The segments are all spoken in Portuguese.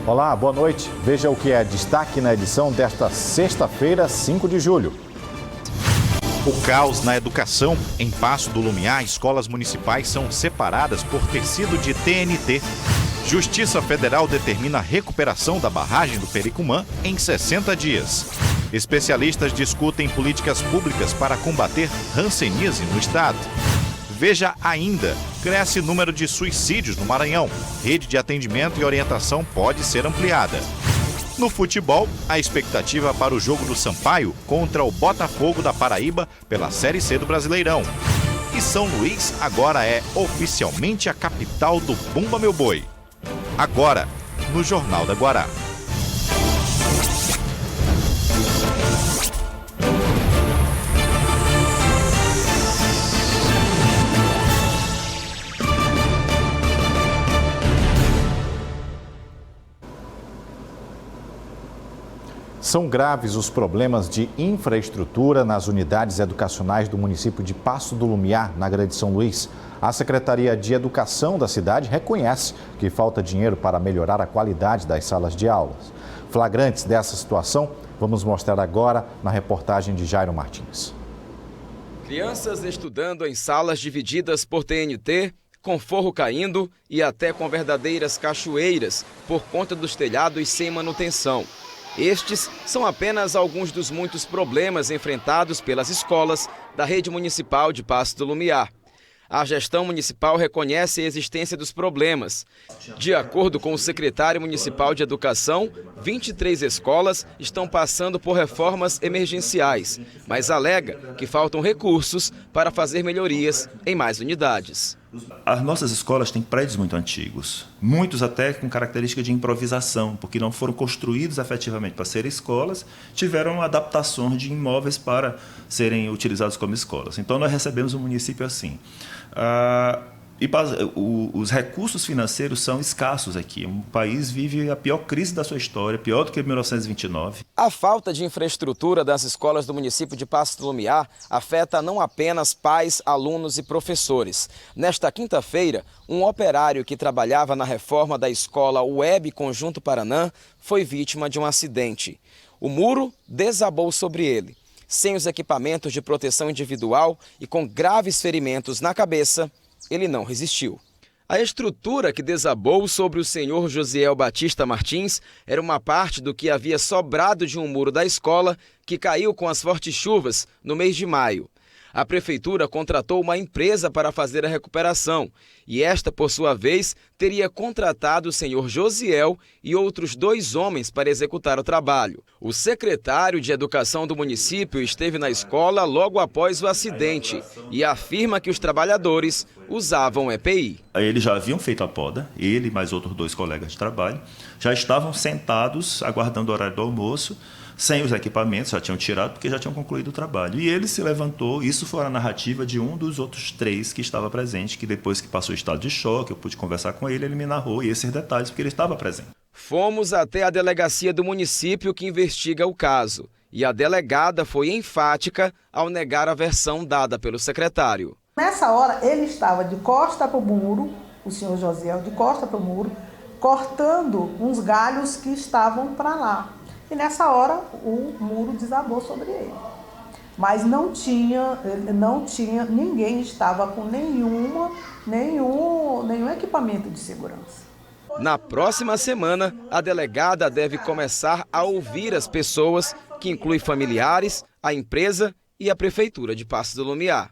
Olá, boa noite. Veja o que é destaque na edição desta sexta-feira, 5 de julho. O caos na educação. Em Paço do Lumiar, escolas municipais são separadas por tecido de TNT. Justiça Federal determina a recuperação da barragem do Pericumã em 60 dias. Especialistas discutem políticas públicas para combater hanseníase no estado. Veja ainda, cresce o número de suicídios no Maranhão. Rede de atendimento e orientação pode ser ampliada. No futebol, a expectativa para o jogo do Sampaio contra o Botafogo da Paraíba pela Série C do Brasileirão. E São Luís agora é oficialmente a capital do Bumba Meu Boi. Agora, no Jornal da Guará. São graves os problemas de infraestrutura nas unidades educacionais do município de Paço do Lumiar, na Grande São Luís. A Secretaria de Educação da cidade reconhece que falta dinheiro para melhorar a qualidade das salas de aulas. Flagrantes dessa situação, vamos mostrar agora na reportagem de Jairo Martins. Crianças estudando em salas divididas por TNT, com forro caindo e até com verdadeiras cachoeiras por conta dos telhados sem manutenção. Estes são apenas alguns dos muitos problemas enfrentados pelas escolas da rede municipal de Paço do Lumiar. A gestão municipal reconhece a existência dos problemas. De acordo com o secretário municipal de Educação, 23 escolas estão passando por reformas emergenciais, mas alega que faltam recursos para fazer melhorias em mais unidades. As nossas escolas têm prédios muito antigos, muitos até com característica de improvisação, porque não foram construídos efetivamente para serem escolas, tiveram adaptações de imóveis para serem utilizados como escolas. Então nós recebemos um município assim. Os recursos financeiros são escassos aqui. O país vive a pior crise da sua história, pior do que 1929. A falta de infraestrutura das escolas do município de Paço do Lumiar afeta não apenas pais, alunos e professores. Nesta quinta-feira, um operário que trabalhava na reforma da escola Web Conjunto Paranã foi vítima de um acidente. O muro desabou sobre ele. Sem os equipamentos de proteção individual e com graves ferimentos na cabeça, ele não resistiu. A estrutura que desabou sobre o senhor Josiel Batista Martins era uma parte do que havia sobrado de um muro da escola que caiu com as fortes chuvas no mês de maio. A prefeitura contratou uma empresa para fazer a recuperação e esta, por sua vez, teria contratado o senhor Josiel e outros 2 homens para executar o trabalho. O secretário de Educação do município esteve na escola logo após o acidente e afirma que os trabalhadores usavam EPI. Eles já haviam feito a poda, ele e mais outros 2 colegas de trabalho, já estavam sentados aguardando o horário do almoço, sem os equipamentos, já tinham tirado porque já tinham concluído o trabalho. E ele se levantou, isso foi a narrativa de um dos outros 3 que estava presente, que depois que passou o estado de choque, eu pude conversar com ele, ele me narrou esses detalhes porque ele estava presente. Fomos até a delegacia do município que investiga o caso e a delegada foi enfática ao negar a versão dada pelo secretário. Nessa hora ele estava de costa para o muro, o senhor Josiel de costa para o muro, cortando uns galhos que estavam para lá. E nessa hora o muro desabou sobre ele. Mas ninguém estava com nenhum equipamento de segurança. Na próxima semana, a delegada deve começar a ouvir as pessoas, que inclui familiares, a empresa e a Prefeitura de Paço do Lumiar.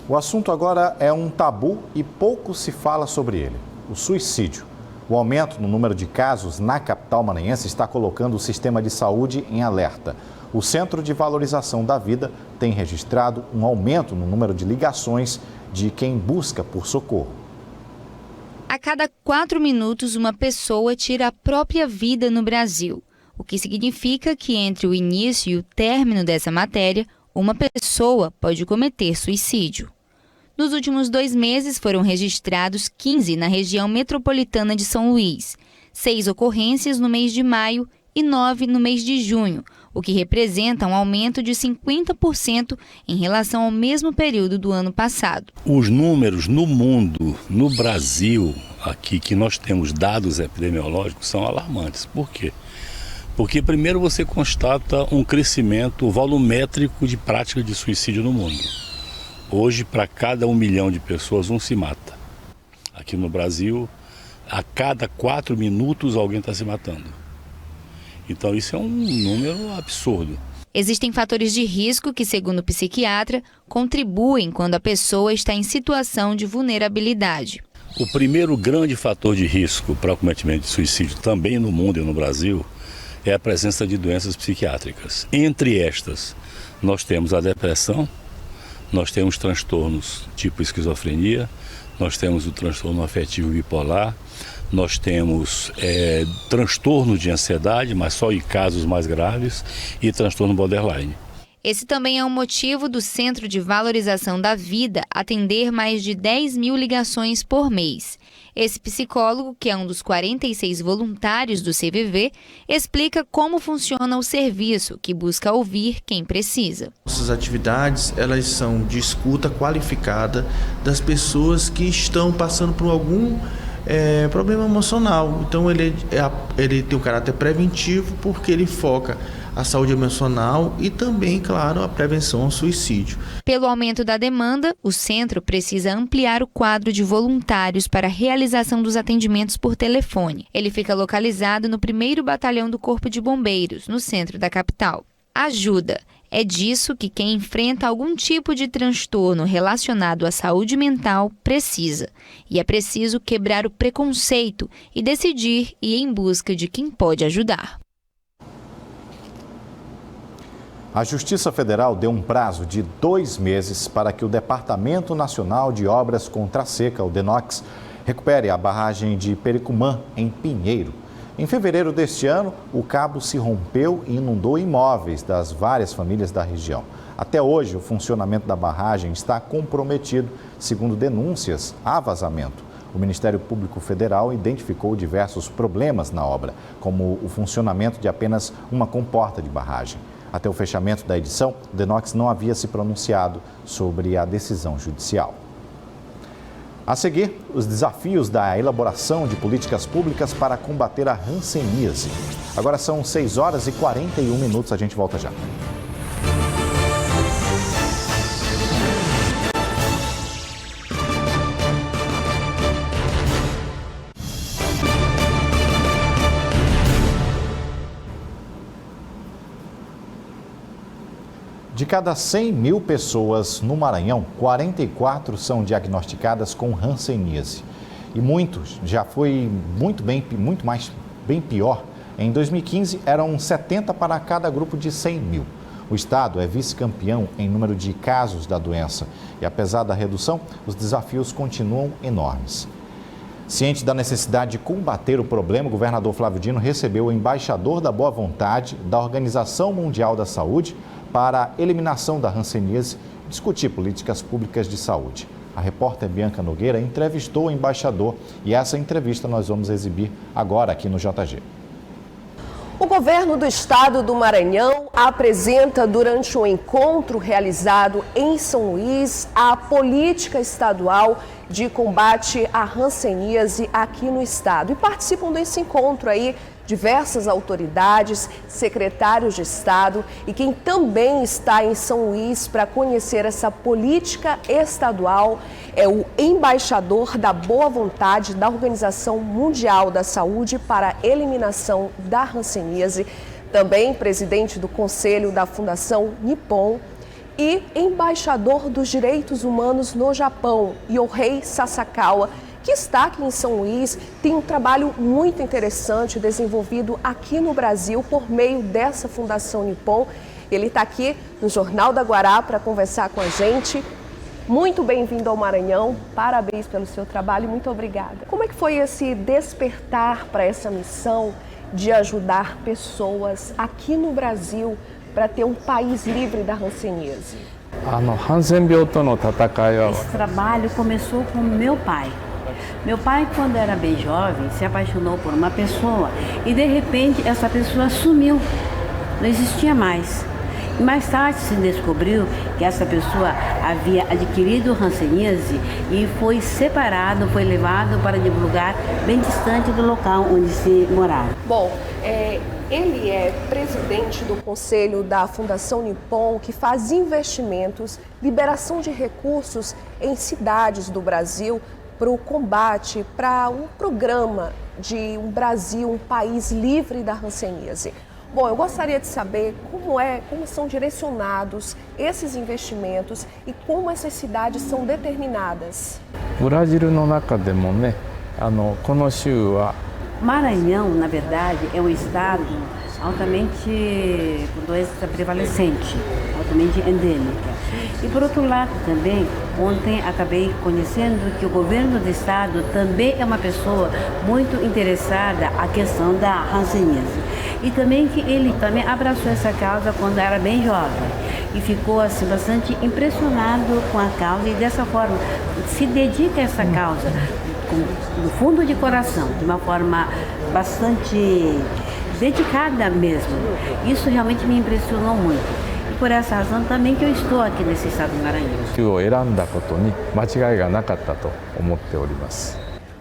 O assunto agora é um tabu e pouco se fala sobre ele: o suicídio. O aumento no número de casos na capital maranhense está colocando o sistema de saúde em alerta. O Centro de Valorização da Vida tem registrado um aumento no número de ligações de quem busca por socorro. A cada 4 minutos, uma pessoa tira a própria vida no Brasil, o que significa que entre o início e o término dessa matéria, uma pessoa pode cometer suicídio. Nos últimos 2 meses, foram registrados 15 na região metropolitana de São Luís, 6 ocorrências no mês de maio e 9 no mês de junho, o que representa um aumento de 50% em relação ao mesmo período do ano passado. Os números no mundo, no Brasil, aqui que nós temos dados epidemiológicos são alarmantes. Por quê? Porque primeiro você constata um crescimento volumétrico de prática de suicídio no mundo. Hoje, para cada 1 milhão de pessoas, um se mata. Aqui no Brasil, a cada 4 minutos alguém está se matando. Então isso é um número absurdo. Existem fatores de risco que, segundo o psiquiatra, contribuem quando a pessoa está em situação de vulnerabilidade. O primeiro grande fator de risco para o cometimento de suicídio, também no mundo e no Brasil, é a presença de doenças psiquiátricas. Entre estas, nós temos a depressão, nós temos transtornos tipo esquizofrenia, nós temos o transtorno afetivo bipolar, nós temos transtorno de ansiedade, mas só em casos mais graves, e transtorno borderline. Esse também é um motivo do Centro de Valorização da Vida atender mais de 10 mil ligações por mês. Esse psicólogo, que é um dos 46 voluntários do CVV, explica como funciona o serviço, que busca ouvir quem precisa. Nossas atividades, elas são de escuta qualificada das pessoas que estão passando por algum problema emocional. Então ele tem um caráter preventivo porque ele foca a saúde emocional e também, claro, a prevenção ao suicídio. Pelo aumento da demanda, o centro precisa ampliar o quadro de voluntários para a realização dos atendimentos por telefone. Ele fica localizado no 1º Batalhão do Corpo de Bombeiros, no centro da capital. Ajuda. É disso que quem enfrenta algum tipo de transtorno relacionado à saúde mental precisa. E é preciso quebrar o preconceito e decidir ir em busca de quem pode ajudar. A Justiça Federal deu um prazo de 2 meses para que o Departamento Nacional de Obras contra a Seca, o DENOX, recupere a barragem de Pericumã, em Pinheiro. Em fevereiro deste ano, o cabo se rompeu e inundou imóveis das várias famílias da região. Até hoje, o funcionamento da barragem está comprometido, segundo denúncias a vazamento. O Ministério Público Federal identificou diversos problemas na obra, como o funcionamento de apenas uma comporta de barragem. Até o fechamento da edição, o DENOX não havia se pronunciado sobre a decisão judicial. A seguir, os desafios da elaboração de políticas públicas para combater a hanseníase. Agora são 6h41, a gente volta já. De cada 100 mil pessoas no Maranhão, 44 são diagnosticadas com hanseníase. E muitos já foi muito bem pior. Em 2015, eram 70 para cada grupo de 100 mil. O estado é vice-campeão em número de casos da doença. E apesar da redução, os desafios continuam enormes. Ciente da necessidade de combater o problema, o governador Flávio Dino recebeu o embaixador da Boa Vontade da Organização Mundial da Saúde para a eliminação da hanseníase e discutir políticas públicas de saúde. A repórter Bianca Nogueira entrevistou o embaixador e essa entrevista nós vamos exibir agora aqui no JG. O governo do estado do Maranhão apresenta durante um encontro realizado em São Luís a política estadual de combate à hanseníase aqui no estado. E participam desse encontro aí diversas autoridades, secretários de estado e quem também está em São Luís para conhecer essa política estadual é o embaixador da Boa Vontade da Organização Mundial da Saúde para a eliminação da hanseníase, também presidente do Conselho da Fundação Nippon e embaixador dos direitos humanos no Japão, Yohei Sasakawa, que está aqui em São Luís, tem um trabalho muito interessante desenvolvido aqui no Brasil por meio dessa Fundação Nippon. Ele está aqui no Jornal da Guará para conversar com a gente. Muito bem-vindo ao Maranhão, parabéns pelo seu trabalho, muito obrigada. Como é que foi esse despertar para essa missão de ajudar pessoas aqui no Brasil para ter um país livre da hanseníase? Esse trabalho começou com meu pai. Meu pai, quando era bem jovem, se apaixonou por uma pessoa e, de repente, essa pessoa sumiu, não existia mais. Mais tarde se descobriu que essa pessoa havia adquirido hanseníase e foi separado, foi levado para um lugar bem distante do local onde se morava. Bom, ele é presidente do conselho da Fundação Nippon, que faz investimentos, liberação de recursos em cidades do Brasil para o combate, para um programa de um Brasil, um país livre da hanseníase. Bom, eu gostaria de saber como são direcionados esses investimentos e como essas cidades são determinadas. Maranhão, na verdade, é um estado altamente com doença prevalecente, altamente endêmica. E por outro lado também, ontem acabei conhecendo que o governo do estado também é uma pessoa muito interessada na questão da hanseníase. E também que ele também abraçou essa causa quando era bem jovem e ficou assim bastante impressionado com a causa e dessa forma se dedica a essa causa do fundo de coração, de uma forma bastante dedicada mesmo. Isso realmente me impressionou muito. E por essa razão também que eu estou aqui nesse estado do Maranhão.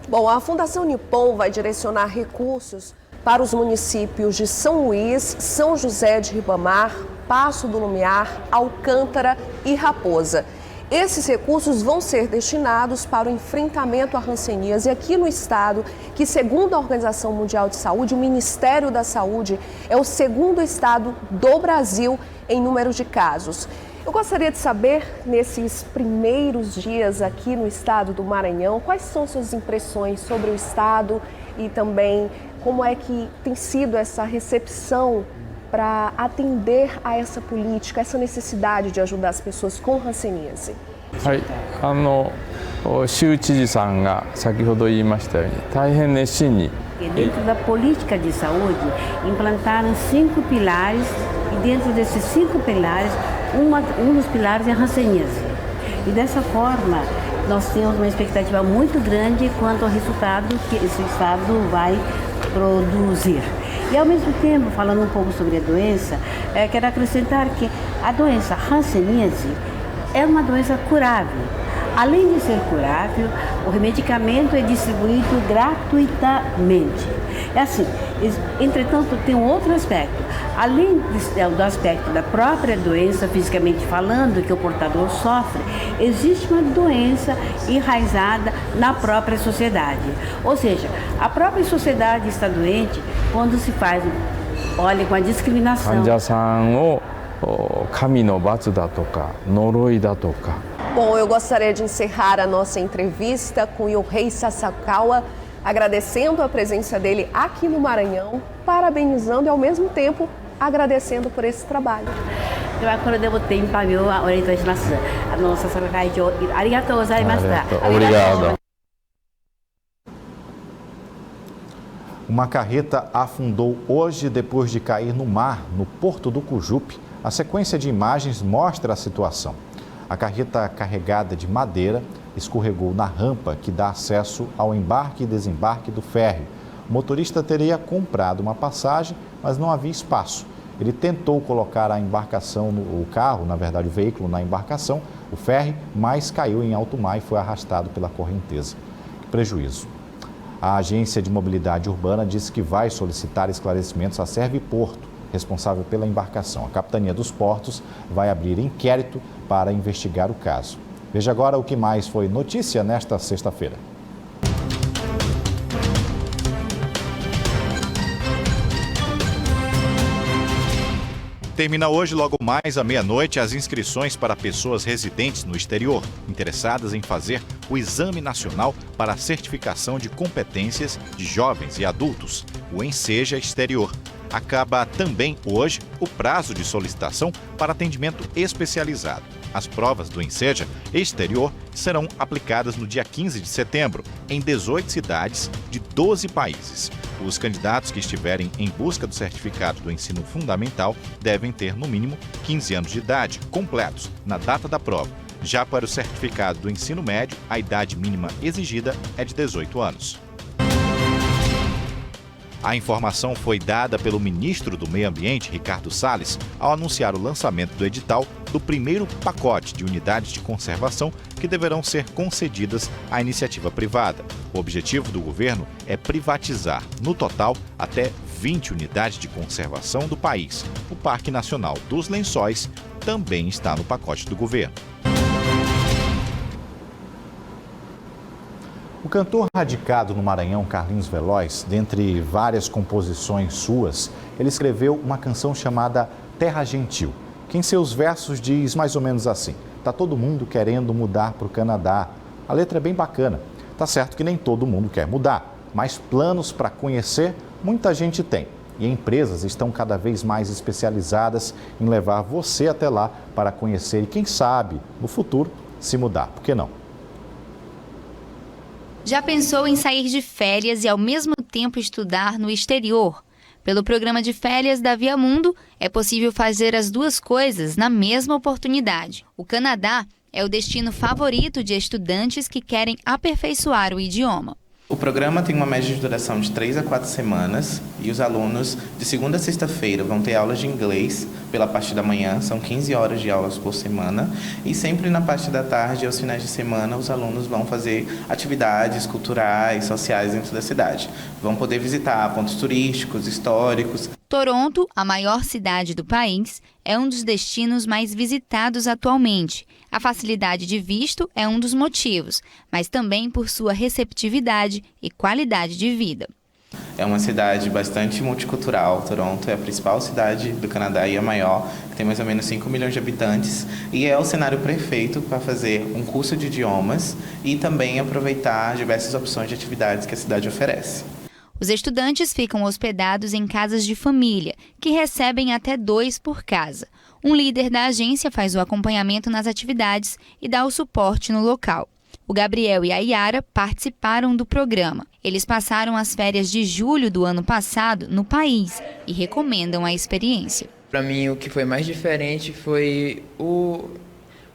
Bom, a Fundação Nippon vai direcionar recursos para os municípios de São Luís, São José de Ribamar, Paço do Lumiar, Alcântara e Raposa. Esses recursos vão ser destinados para o enfrentamento à hanseníase aqui no estado, que segundo a Organização Mundial de Saúde, o Ministério da Saúde é o segundo estado do Brasil em número de casos. Eu gostaria de saber, nesses primeiros dias aqui no estado do Maranhão, quais são suas impressões sobre o estado e também como é que tem sido essa recepção para atender a essa política, essa necessidade de ajudar as pessoas com hanseníase. Dentro da política de saúde, implantaram 5 pilares e dentro desses 5 pilares, um dos pilares é a hanseníase. E dessa forma, nós temos uma expectativa muito grande quanto ao resultado que esse estado vai produzir. E ao mesmo tempo, falando um pouco sobre a doença, quero acrescentar que a doença hanseníase é uma doença curável. Além de ser curável, o medicamento é distribuído gratuitamente. É assim, entretanto, tem um outro aspecto. Além do aspecto da própria doença, fisicamente falando, que o portador sofre, existe uma doença enraizada na própria sociedade. Ou seja, a própria sociedade está doente quando se faz, olha, com a discriminação. Bom, eu gostaria de encerrar a nossa entrevista com Yohei Sasakawa, agradecendo a presença dele aqui no Maranhão, parabenizando e ao mesmo tempo agradecendo por esse trabalho. Obrigado. Uma carreta afundou hoje depois de cair no mar, no Porto do Cujupe. A sequência de imagens mostra a situação. A carreta carregada de madeira escorregou na rampa que dá acesso ao embarque e desembarque do ferry. O motorista teria comprado uma passagem, mas não havia espaço. Ele tentou colocar a embarcação, o veículo na embarcação, o ferry, mas caiu em alto mar e foi arrastado pela correnteza. Que prejuízo. A Agência de Mobilidade Urbana disse que vai solicitar esclarecimentos à Serviporto, responsável pela embarcação. A Capitania dos Portos vai abrir inquérito para investigar o caso. Veja agora o que mais foi notícia nesta sexta-feira. Termina hoje, logo mais à meia-noite, as inscrições para pessoas residentes no exterior, interessadas em fazer o Exame Nacional para a Certificação de Competências de Jovens e Adultos, o Enseja Exterior. Acaba também hoje o prazo de solicitação para atendimento especializado. As provas do Enseja Exterior serão aplicadas no dia 15 de setembro, em 18 cidades de 12 países. Os candidatos que estiverem em busca do certificado do ensino fundamental devem ter, no mínimo, 15 anos de idade, completos, na data da prova. Já para o certificado do ensino médio, a idade mínima exigida é de 18 anos. A informação foi dada pelo ministro do Meio Ambiente, Ricardo Salles, ao anunciar o lançamento do edital do primeiro pacote de unidades de conservação que deverão ser concedidas à iniciativa privada. O objetivo do governo é privatizar, no total, até 20 unidades de conservação do país. O Parque Nacional dos Lençóis também está no pacote do governo. O cantor radicado no Maranhão, Carlinhos Veloz, dentre várias composições suas, ele escreveu uma canção chamada Terra Gentil, que em seus versos diz mais ou menos assim: tá todo mundo querendo mudar para o Canadá. A letra é bem bacana. Tá certo que nem todo mundo quer mudar, mas planos para conhecer muita gente tem. E empresas estão cada vez mais especializadas em levar você até lá para conhecer e, quem sabe, no futuro, se mudar. Por que não? Já pensou em sair de férias e ao mesmo tempo estudar no exterior? Pelo programa de férias da Via Mundo, é possível fazer as duas coisas na mesma oportunidade. O Canadá é o destino favorito de estudantes que querem aperfeiçoar o idioma. O programa tem uma média de duração de 3 a 4 semanas e os alunos, de segunda a sexta-feira, vão ter aulas de inglês pela parte da manhã, são 15 horas de aulas por semana, e sempre na parte da tarde, aos finais de semana, os alunos vão fazer atividades culturais, sociais dentro da cidade. Vão poder visitar pontos turísticos, históricos. Toronto, a maior cidade do país, é um dos destinos mais visitados atualmente. A facilidade de visto é um dos motivos, mas também por sua receptividade e qualidade de vida. É uma cidade bastante multicultural. Toronto é a principal cidade do Canadá e a maior, que tem mais ou menos 5 milhões de habitantes, e é o cenário perfeito para fazer um curso de idiomas e também aproveitar diversas opções de atividades que a cidade oferece. Os estudantes ficam hospedados em casas de família, que recebem até 2 por casa. Um líder da agência faz o acompanhamento nas atividades e dá o suporte no local. O Gabriel e a Yara participaram do programa. Eles passaram as férias de julho do ano passado no país e recomendam a experiência. Para mim, o que foi mais diferente foi o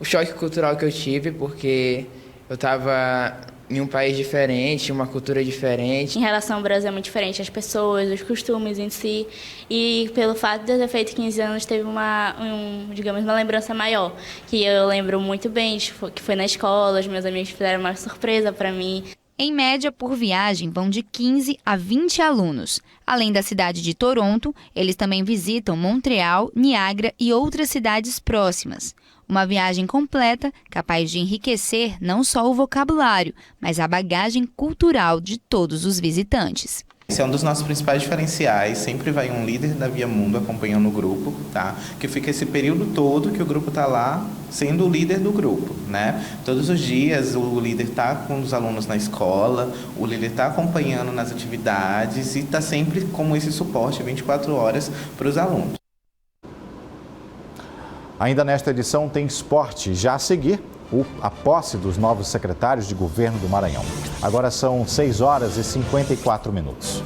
choque cultural que eu tive, porque eu estava em um país diferente, uma cultura diferente. Em relação ao Brasil é muito diferente, as pessoas, os costumes em si. E pelo fato de eu ter feito 15 anos, teve uma lembrança maior. Que eu lembro muito bem, que foi na escola, os meus amigos fizeram uma surpresa para mim. Em média, por viagem, vão de 15 a 20 alunos. Além da cidade de Toronto, eles também visitam Montreal, Niagara e outras cidades próximas. Uma viagem completa, capaz de enriquecer não só o vocabulário, mas a bagagem cultural de todos os visitantes. Esse é um dos nossos principais diferenciais, sempre vai um líder da Via Mundo acompanhando o grupo, tá? Que fica esse período todo que o grupo está lá sendo o líder do grupo, né? Todos os dias o líder está com os alunos na escola, o líder está acompanhando nas atividades e está sempre como esse suporte 24 horas para os alunos. Ainda nesta edição tem esporte. Já a seguir, a posse dos novos secretários de governo do Maranhão. Agora são 6 horas e 54 minutos.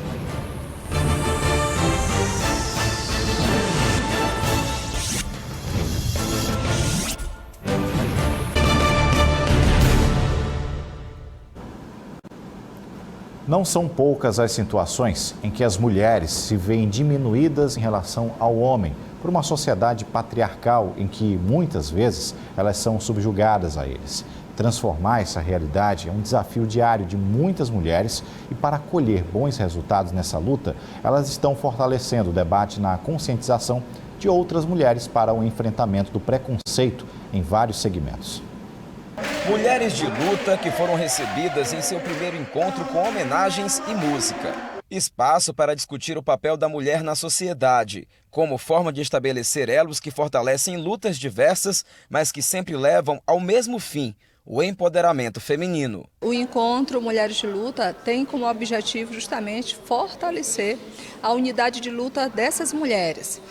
Não são poucas as situações em que as mulheres se veem diminuídas em relação ao homem, por uma sociedade patriarcal em que, muitas vezes, elas são subjugadas a eles. Transformar essa realidade é um desafio diário de muitas mulheres e, para colher bons resultados nessa luta, elas estão fortalecendo o debate na conscientização de outras mulheres para o enfrentamento do preconceito em vários segmentos. Mulheres de luta que foram recebidas em seu primeiro encontro com homenagens e música. Espaço para discutir o papel da mulher na sociedade, como forma de estabelecer elos que fortalecem lutas diversas, mas que sempre levam ao mesmo fim, o empoderamento feminino. O encontro Mulheres de Luta tem como objetivo justamente fortalecer a unidade de luta dessas mulheres.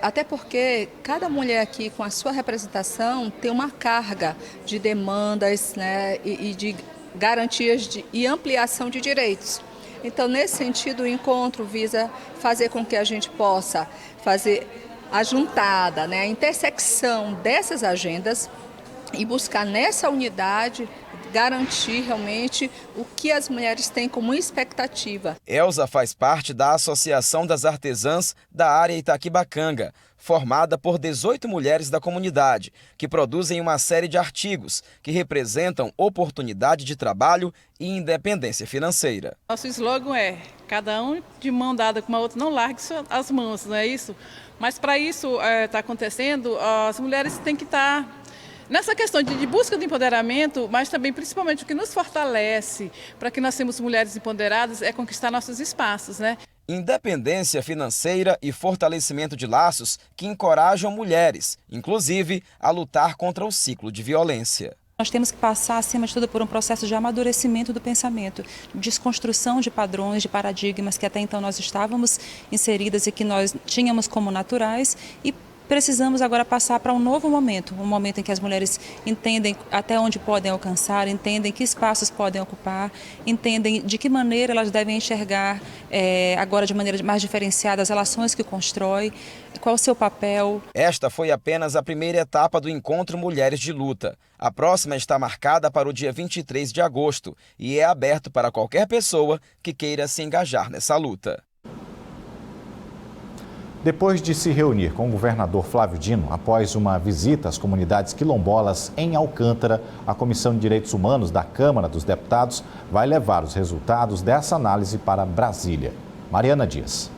Até porque cada mulher aqui, com a sua representação, tem uma carga de demandas, né, e de garantias e ampliação de direitos. Então, nesse sentido, o encontro visa fazer com que a gente possa fazer a juntada, né, a intersecção dessas agendas e buscar nessa unidade garantir realmente o que as mulheres têm como expectativa. Elza faz parte da Associação das Artesãs da área Itaquibacanga, formada por 18 mulheres da comunidade, que produzem uma série de artigos que representam oportunidade de trabalho e independência financeira. Nosso slogan é: cada um de mão dada com a outra, não largue as mãos, não é isso? Mas para isso estar acontecendo, as mulheres têm que estar nessa questão de busca de empoderamento, mas também, principalmente, o que nos fortalece para que nós sejamos mulheres empoderadas é conquistar nossos espaços, né? Independência financeira e fortalecimento de laços que encorajam mulheres, inclusive, a lutar contra o ciclo de violência. Nós temos que passar, acima de tudo, por um processo de amadurecimento do pensamento, desconstrução de padrões, de paradigmas que até então nós estávamos inseridas e que nós tínhamos como naturais, e precisamos agora passar para um novo momento, um momento em que as mulheres entendem até onde podem alcançar, entendem que espaços podem ocupar, entendem de que maneira elas devem enxergar agora de maneira mais diferenciada as relações que constrói, qual o seu papel. Esta foi apenas a primeira etapa do Encontro Mulheres de Luta. A próxima está marcada para o dia 23 de agosto e é aberto para qualquer pessoa que queira se engajar nessa luta. Depois de se reunir com o governador Flávio Dino, após uma visita às comunidades quilombolas em Alcântara, a Comissão de Direitos Humanos da Câmara dos Deputados vai levar os resultados dessa análise para Brasília. Mariana Dias.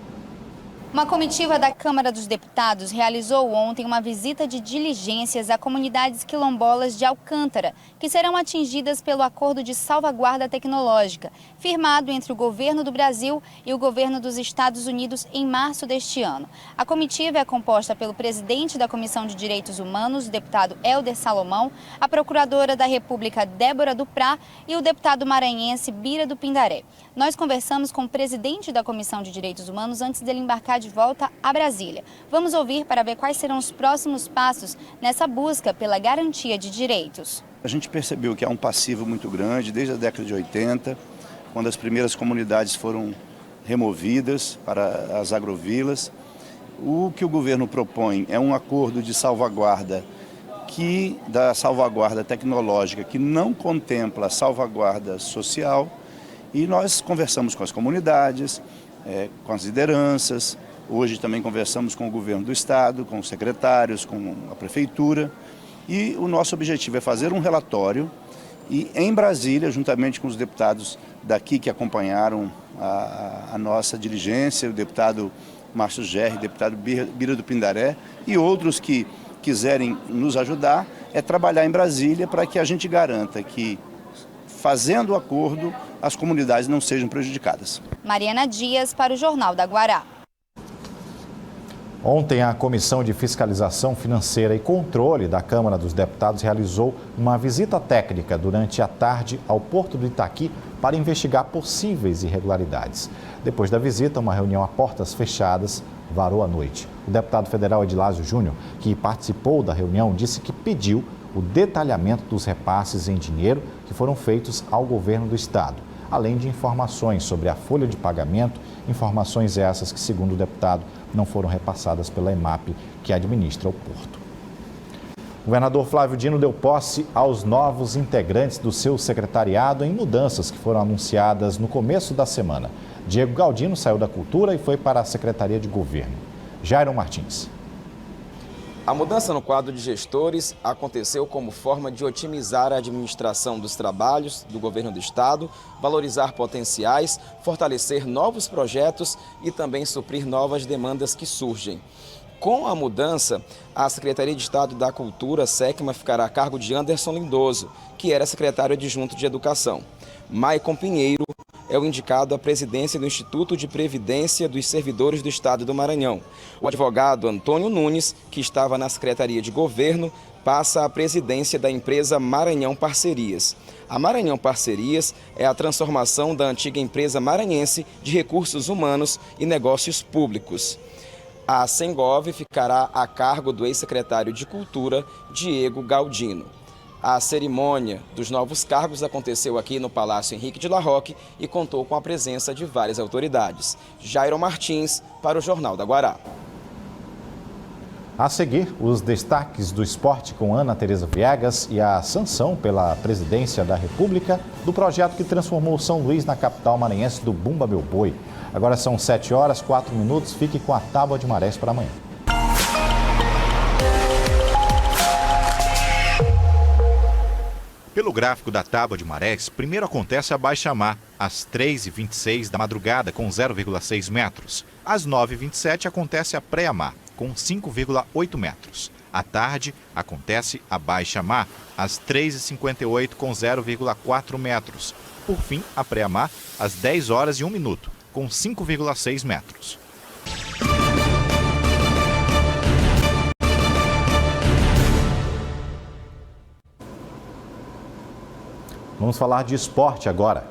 Uma comitiva da Câmara dos Deputados realizou ontem uma visita de diligências a comunidades quilombolas de Alcântara, que serão atingidas pelo Acordo de Salvaguarda Tecnológica, firmado entre o governo do Brasil e o governo dos Estados Unidos em março deste ano. A comitiva é composta pelo presidente da Comissão de Direitos Humanos, o deputado Helder Salomão, a procuradora da República Débora Duprá e o deputado maranhense Bira do Pindaré. Nós conversamos com o presidente da Comissão de Direitos Humanos antes dele embarcar de volta a Brasília. Vamos ouvir para ver quais serão os próximos passos nessa busca pela garantia de direitos. A gente percebeu que há um passivo muito grande desde a década de 80, quando as primeiras comunidades foram removidas para as agrovilas. O que o governo propõe é um acordo de salvaguarda da salvaguarda tecnológica, que não contempla a salvaguarda social, e nós conversamos com as comunidades, com as lideranças. Hoje também conversamos com o governo do estado, com os secretários, com a prefeitura, e o nosso objetivo é fazer um relatório e em Brasília, juntamente com os deputados daqui que acompanharam a nossa diligência, o deputado Márcio Gerri, o deputado Bira do Pindaré e outros que quiserem nos ajudar, é trabalhar em Brasília para que a gente garanta que, fazendo o acordo, as comunidades não sejam prejudicadas. Mariana Dias para o Jornal da Guará. Ontem, a Comissão de Fiscalização Financeira e Controle da Câmara dos Deputados realizou uma visita técnica durante a tarde ao Porto do Itaqui para investigar possíveis irregularidades. Depois da visita, uma reunião a portas fechadas varou a noite. O deputado federal Edilásio Júnior, que participou da reunião, disse que pediu o detalhamento dos repasses em dinheiro que foram feitos ao governo do estado, além de informações sobre a folha de pagamento, informações essas que, segundo o deputado, não foram repassadas pela EMAP, que administra o porto. O governador Flávio Dino deu posse aos novos integrantes do seu secretariado em mudanças que foram anunciadas no começo da semana. Diego Galdino saiu da Cultura e foi para a Secretaria de Governo. Jairon Martins. A mudança no quadro de gestores aconteceu como forma de otimizar a administração dos trabalhos do governo do estado, valorizar potenciais, fortalecer novos projetos e também suprir novas demandas que surgem. Com a mudança, a Secretaria de Estado da Cultura, SECMA, ficará a cargo de Anderson Lindoso, que era secretário adjunto de Educação. Maicon Pinheiro é o indicado à presidência do Instituto de Previdência dos Servidores do Estado do Maranhão. O advogado Antônio Nunes, que estava na Secretaria de Governo, passa à presidência da empresa Maranhão Parcerias. A Maranhão Parcerias é a transformação da antiga empresa maranhense de recursos humanos e negócios públicos. A Sengov ficará a cargo do ex-secretário de Cultura, Diego Galdino. A cerimônia dos novos cargos aconteceu aqui no Palácio Henrique de La Roque e contou com a presença de várias autoridades. Jairon Martins para o Jornal da Guará. A seguir, os destaques do esporte com Ana Tereza Viegas e a sanção pela Presidência da República do projeto que transformou São Luís na capital maranhense do Bumba Meu Boi. Agora são 7h04. Fique com a Tábua de Marés para amanhã. Pelo gráfico da Tábua de Marés, primeiro acontece a baixa-mar, às 3h26 da madrugada, com 0,6 metros. Às 9h27 acontece a pré-mar, com 5,8 metros. À tarde, acontece a baixa-mar, às 3h58, com 0,4 metros. Por fim, a pré-mar, às 10h01, com 5,6 metros. Vamos falar de esporte agora.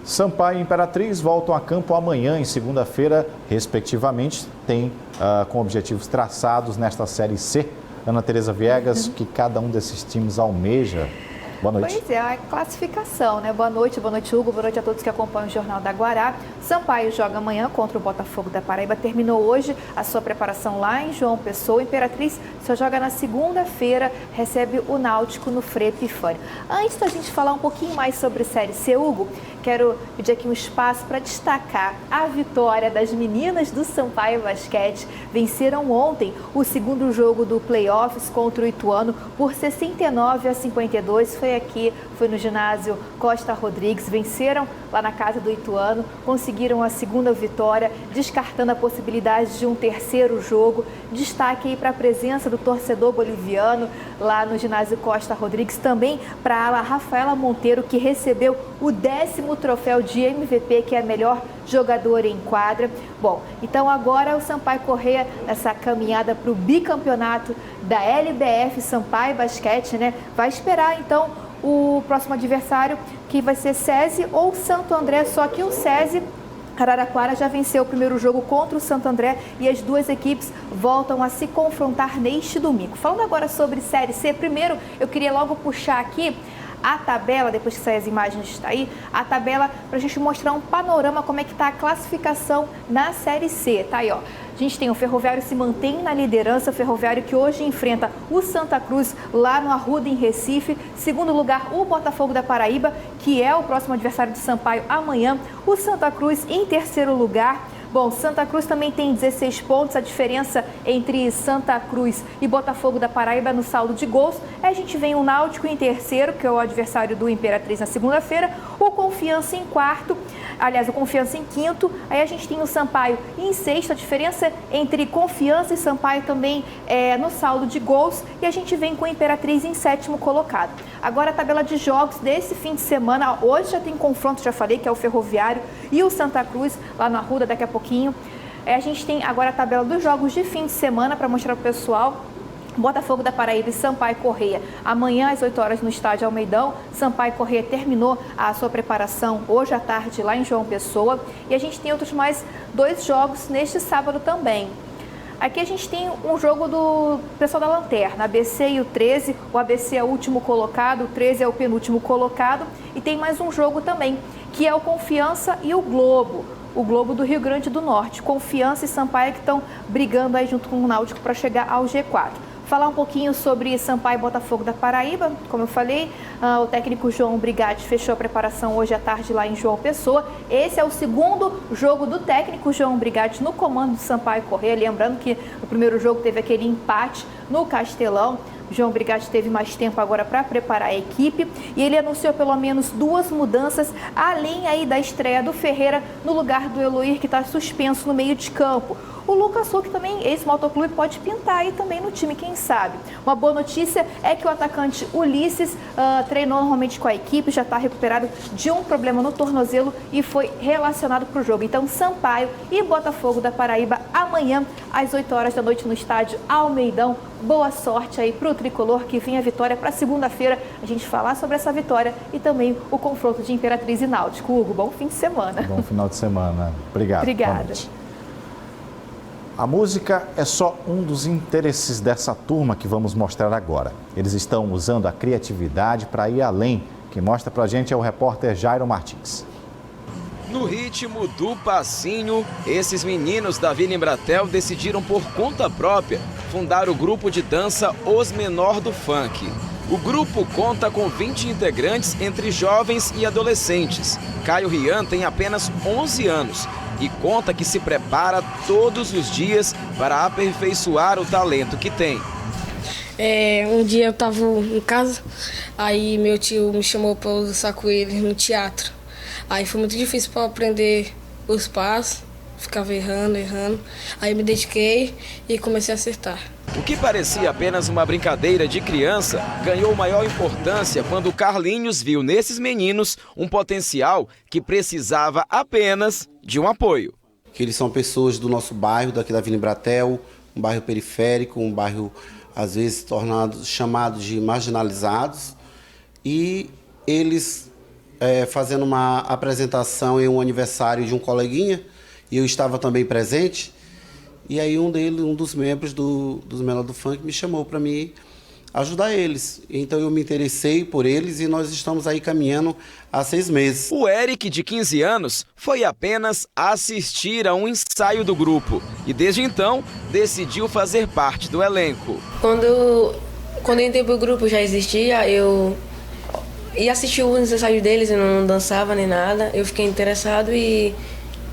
Sampaio e Imperatriz voltam a campo amanhã e segunda-feira, respectivamente, tem com objetivos traçados nesta Série C. Ana Tereza Viegas, que cada um desses times almeja. Boa noite. Pois é, a classificação, né? Boa noite, Hugo, boa noite a todos que acompanham o Jornal da Guará. Sampaio joga amanhã contra o Botafogo da Paraíba, terminou hoje a sua preparação lá em João Pessoa. Imperatriz só joga na segunda-feira, recebe o Náutico no Frei Epifânio. Antes da gente falar um pouquinho mais sobre Série C, Hugo, quero pedir aqui um espaço para destacar a vitória das meninas do Sampaio Basquete. Venceram ontem o segundo jogo do Playoffs contra o Ituano por 69-52. Foi no ginásio Costa Rodrigues, venceram lá na casa do Ituano, conseguiram a segunda vitória, descartando a possibilidade de um terceiro jogo. Destaque aí para a presença do torcedor boliviano lá no ginásio Costa Rodrigues, também para a ala Rafaela Monteiro, que recebeu o 10º troféu de MVP, que é a melhor jogadora em quadra. Bom, então agora o Sampaio Corrêa, nessa caminhada para o bicampeonato da LBF Sampaio Basquete, né? Vai esperar então o próximo adversário, que vai ser SESI ou Santo André, só que o SESI Araraquara já venceu o primeiro jogo contra o Santo André e as duas equipes voltam a se confrontar neste domingo. Falando agora sobre Série C, primeiro eu queria logo puxar aqui a tabela, depois que sair as imagens está aí, a tabela para a gente mostrar um panorama como é que está a classificação na Série C, tá aí, ó. A gente tem o Ferroviário se mantém na liderança, o Ferroviário que hoje enfrenta o Santa Cruz lá no Arruda, em Recife. Segundo lugar, o Botafogo da Paraíba, que é o próximo adversário do Sampaio amanhã. O Santa Cruz em terceiro lugar. Bom, Santa Cruz também tem 16 pontos, a diferença entre Santa Cruz e Botafogo da Paraíba no saldo de gols. Aí a gente vem o Náutico em terceiro, que é o adversário do Imperatriz na segunda-feira, o Confiança em quarto, aliás, o Confiança em quinto, aí a gente tem o Sampaio em sexto, a diferença entre Confiança e Sampaio também é no saldo de gols, e a gente vem com o Imperatriz em sétimo colocado. Agora a tabela de jogos desse fim de semana, hoje já tem confronto, já falei, que é o Ferroviário e o Santa Cruz, lá no Arruda, daqui a pouquinho. A gente tem agora a tabela dos jogos de fim de semana para mostrar para o pessoal. Botafogo da Paraíba e Sampaio Corrêa, amanhã às 8 horas no estádio Almeidão. Sampaio Corrêa terminou a sua preparação hoje à tarde lá em João Pessoa. E a gente tem outros mais 2 jogos neste sábado também. Aqui a gente tem um jogo do pessoal da Lanterna, ABC e o 13. O ABC é o último colocado, o 13 é o penúltimo colocado. E tem mais um jogo também, que é o Confiança e o Globo. O Globo do Rio Grande do Norte. Confiança e Sampaio que estão brigando aí junto com o Náutico para chegar ao G4. Falar um pouquinho sobre Sampaio e Botafogo da Paraíba. Como eu falei, o técnico João Brigatti fechou a preparação hoje à tarde lá em João Pessoa. Esse é o segundo jogo do técnico João Brigatti no comando do Sampaio Corrêa. Lembrando que no primeiro jogo teve aquele empate no Castelão. João Brigatti teve mais tempo agora para preparar a equipe e ele anunciou pelo menos 2 mudanças, além aí da estreia do Ferreira no lugar do Eloir, que está suspenso no meio de campo. O Lucas Huck também, ex-motoclube, pode pintar aí também no time, quem sabe. Uma boa notícia é que o atacante Ulisses treinou normalmente com a equipe, já está recuperado de um problema no tornozelo e foi relacionado para o jogo. Então, Sampaio e Botafogo da Paraíba amanhã às 8 horas da noite no estádio Almeidão. Boa sorte aí para o tricolor, que vem a vitória para segunda-feira. A gente falar sobre essa vitória e também o confronto de Imperatriz e Náutico. Hugo, bom fim de semana. Bom final de semana. Obrigado. Obrigada. A música é só um dos interesses dessa turma que vamos mostrar agora. Eles estão usando a criatividade para ir além Quem mostra pra gente é o repórter Jairo Martins. No ritmo do passinho, esses meninos da Vila Embratel decidiram por conta própria fundar o grupo de dança Os Menor do Funk. O grupo conta com 20 integrantes entre jovens e adolescentes. Caio Rian tem apenas 11 anos e conta que se prepara todos os dias para aperfeiçoar o talento que tem. Um dia eu estava em casa, aí meu tio me chamou para eu dançar com ele no teatro. Aí foi muito difícil para aprender os passos, ficava errando. Aí me dediquei e comecei a acertar. O que parecia apenas uma brincadeira de criança ganhou maior importância quando Carlinhos viu nesses meninos um potencial que precisava apenas de um apoio. Eles são pessoas do nosso bairro, daqui da Vila Embratel, um bairro periférico, um bairro às vezes chamados de marginalizados, e eles fazendo uma apresentação em um aniversário de um coleguinha, e eu estava também presente, e aí um dos membros dos Menor do Funk me chamou para mim ajudar eles. Então eu me interessei por eles e nós estamos aí caminhando há 6 meses. O Eric, de 15 anos, foi apenas assistir a um ensaio do grupo e desde então decidiu fazer parte do elenco. Quando eu entrei pro grupo, já existia, eu ia assistir os ensaios deles, eu não dançava nem nada, eu fiquei interessado e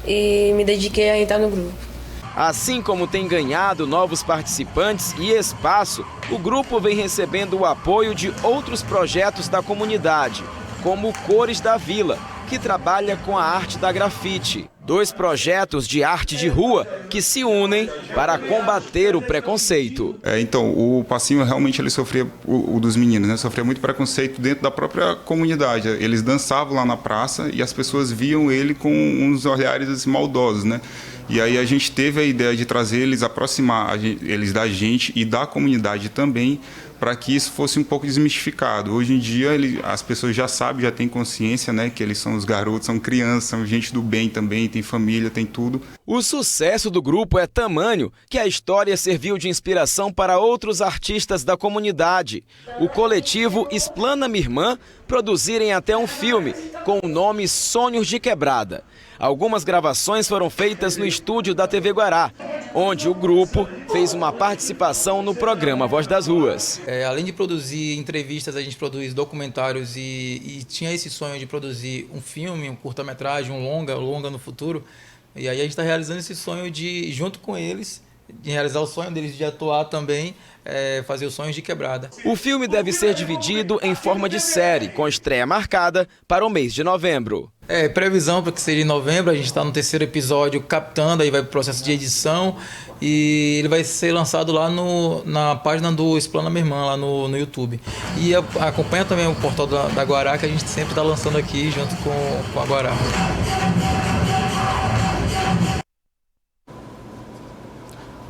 me dediquei a entrar no grupo. Assim como tem ganhado novos participantes e espaço, o grupo vem recebendo o apoio de outros projetos da comunidade, como Cores da Vila, que trabalha com a arte da grafite. 2 projetos de arte de rua que se unem para combater o preconceito. Então, o passinho realmente ele sofria, o dos meninos, né? Sofria muito preconceito dentro da própria comunidade. Eles dançavam lá na praça e as pessoas viam ele com uns olhares assim, maldosos, né? E aí a gente teve a ideia de trazer eles, aproximar eles da gente e da comunidade também, para que isso fosse um pouco desmistificado. Hoje em dia as pessoas já sabem, já têm consciência, né, que eles são os garotos, são crianças, são gente do bem também, tem família, tem tudo. O sucesso do grupo é tamanho que a história serviu de inspiração para outros artistas da comunidade. O coletivo Explana Minha Irmã produzirem até um filme com o nome Sonhos de Quebrada. Algumas gravações foram feitas no estúdio da TV Guará, onde o grupo fez uma participação no programa Voz das Ruas. Além de produzir entrevistas, a gente produz documentários e tinha esse sonho de produzir um filme, um curta-metragem, um longa no futuro. E aí a gente está realizando esse sonho de, junto com eles, de realizar o sonho deles de atuar também, fazer os Sonhos de Quebrada. O filme deve ser dividido em forma de série, com estreia marcada para o mês de novembro. Previsão para que seja em novembro, a gente está no 3º episódio captando, aí vai para o processo de edição e ele vai ser lançado lá na página do Explana Minha Irmã, lá no YouTube. E acompanha também o portal da Guará, que a gente sempre está lançando aqui junto com a Guará.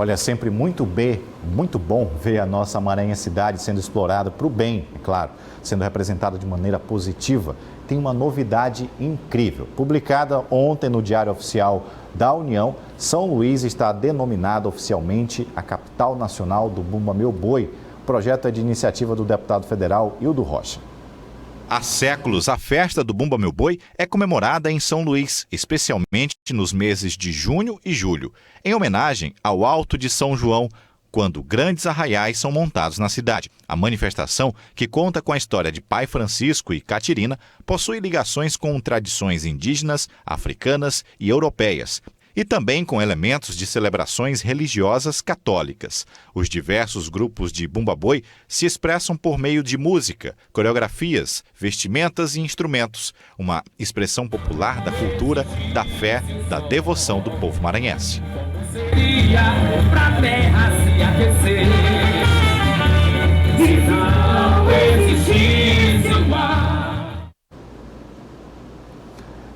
Olha, sempre muito bom ver a nossa Maranhão cidade sendo explorada para o bem, é claro, sendo representada de maneira positiva. Tem uma novidade incrível. Publicada ontem no Diário Oficial da União, São Luís está denominada oficialmente a capital nacional do Bumba Meu Boi. O projeto é de iniciativa do deputado federal Hildo Rocha. Há séculos, a festa do Bumba Meu Boi é comemorada em São Luís, especialmente nos meses de junho e julho, em homenagem ao Alto de São João, quando grandes arraiais são montados na cidade. A manifestação, que conta com a história de Pai Francisco e Catirina, possui ligações com tradições indígenas, africanas e europeias, e também com elementos de celebrações religiosas católicas. Os diversos grupos de Bumba Boi se expressam por meio de música, coreografias, vestimentas e instrumentos, uma expressão popular da cultura, da fé, da devoção do povo maranhense.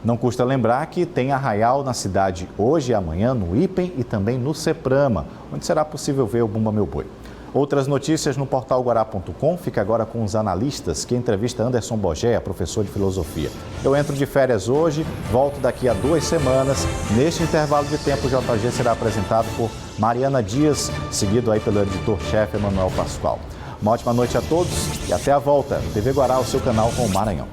Não custa lembrar que tem arraial na cidade hoje e amanhã, no IPEM e também no CEPRAMA, onde será possível ver o Bumba Meu Boi. Outras notícias no portal guará.com. Fica agora com os analistas, que entrevista Anderson Bogé, professor de filosofia. Eu entro de férias hoje, volto daqui a 2 semanas. Neste intervalo de tempo, o JG será apresentado por Mariana Dias, seguido aí pelo editor-chefe Emanuel Pascoal. Uma ótima noite a todos e até a volta. TV Guará, o seu canal com o Maranhão.